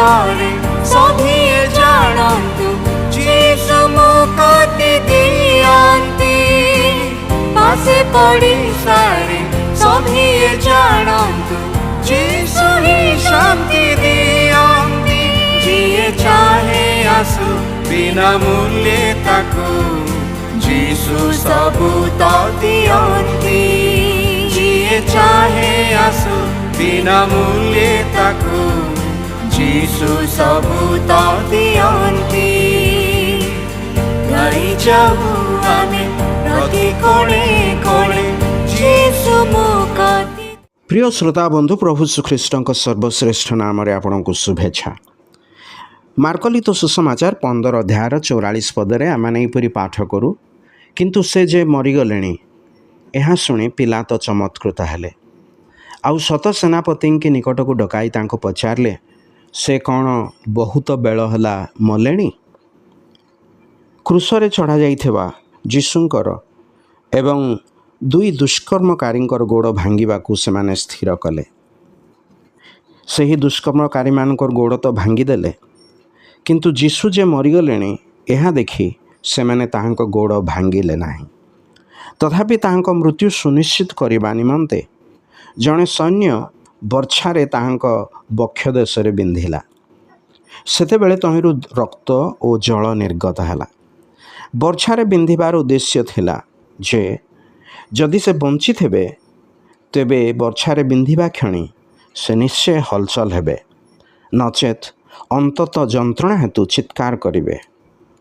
विषୟରେ सभिए जानन्तु जीशु मुक्ति दियन्ति पासे पड़िसारे सभिए जानन्तु जीशु ही शांति दियन्ति जिए चाहे आसु बिना मूल्ये ताकू जीशु सबु तो दियन्ति जिए चाहे आसु बिना मूल्ये ताकू जीशु सबु तो दियन्ति गाई जाऊ आमे प्रति कोणे कोणे जीशु मुक्ति। प्रिय श्रोता बंधु प्रभु श्रीख्रीष्ट सर्वश्रेष्ठ नाम आपण को शुभेच्छा। मार्कलित सुसमाचार 15 अध्याय 44 पदरे आम यहीपरी पाठ करूँ किंतु से जे मरीगले यह शुणी पिलातो चमत्कृत हेले आउ शत सेनापति के निकट को डकाई तांको पचारे से कौन बहुत बेल है मले क्रूसरे चढ़ा जाइथिबा जीशुंकर एवं दुई दुष्कर्मकारी गोड़ भांगिबाकू से स्थिर कले। सही दुष्कर्मकारी मानकर गोड़ तो भांगिदेले किंतु जीशु जे मरीगले यह देखि से मैंने ताहांको गोड़ भांगिले नाही। तथापि ताहांको मृत्यु सुनिश्चित करने निमंते जड़े सैन्य बर्छारे ताहांको बक्ष देश बिंधिला। सेतेबेले तहिंरु रक्त और जल निर्गत है। बर्छारे बिंधिबार उद्देश्य थिला जे जदि से बंची थे तेबे बर्छारे बिंधिबा क्षणी से निश्चय हलचल हेबे नचेत अंतत जंत्रणा हेतु चित्कार करिवे।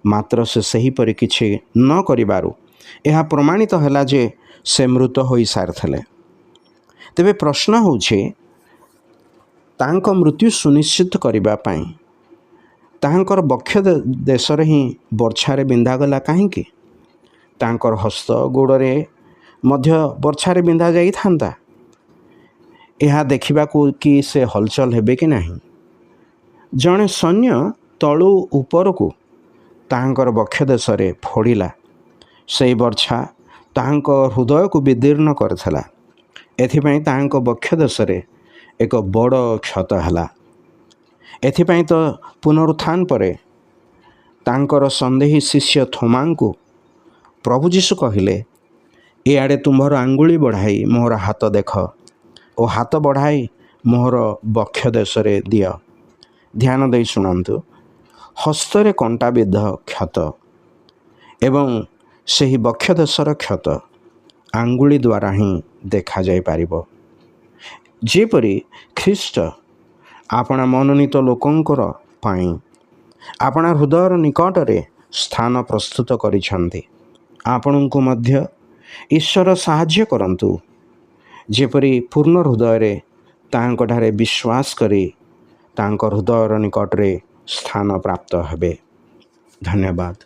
मात्र से सहीपरि किछि न करिबारु यह प्रमाणित है जे से मृत हो सारिथिले। तेबे प्रश्न होउछि तांको मृत्यु सुनिश्चित करिबा पई तांकर बक्ष देशरे ही बर्छारे बिंधागला काहींकि तांकर हस्त गोड़े मध्य बर्छारे बिंधा जाई थांता यह देखिबाकू कि से हलचल हेबे कि नाही। जड़े सैन्य तलु उपरकू ताहांकर बक्ष देशरे फोड़िला से बर्छा ताहांको हृदय को विदीर्ण करथिला। एथिपाई ताहांको बक्ष देशरे एक बड़ क्षत है। एथिपाई तो पुनरुत्थान परे तांकर संदेही शिष्य थोमांकु प्रभु जीशु कहिले इआड़े तुम्हार आंगुली बढ़ाई मोहर हाथ देख और हाथ बढ़ाई मोहर बक्ष देशरे दिय। ध्यान दे शुणु हस्तरे कंटा विद्ध क्षत एवं सही बक्ष देशर क्षत आंगुली द्वारा ही देखा जाय पारिबो। जेपरि ख्रीष्ट आपणा मनोनीत लोकंकर पाई आपणा हृदयर निकटरे स्थान प्रस्तुत करिछन्ति। आपणଙ୍କୁ ମଧ୍ୟ ईश्वर साहाय्य करंतु जेपरि पूर्ण हृदय तांकठारे विश्वास करी तांकर हृदयर निकटरे स्थान प्राप्त हेबे। धन्यवाद।